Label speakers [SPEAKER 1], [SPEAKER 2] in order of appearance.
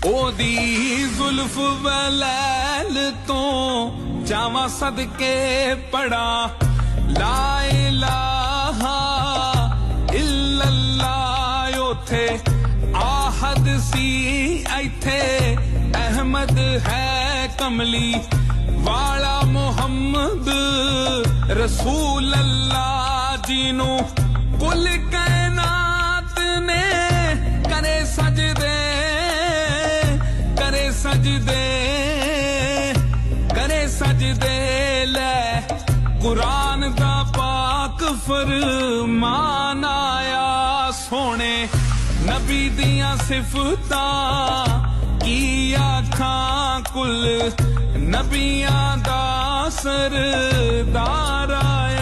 [SPEAKER 1] ओदी जुल्फ वलैल तो जावा सदके पड़ा ला इलाहा इल्लल्लाह उथे आहद सी इथे अहमद है कमली वाला मुहम्मद रसूल अल्लाह जीनू कुल कायनात ने करे सजदे ले कुरान दा पाक फरमान आया सोने नबी दियां सिफतां की आखां कुल नबियां दा सरदार आया।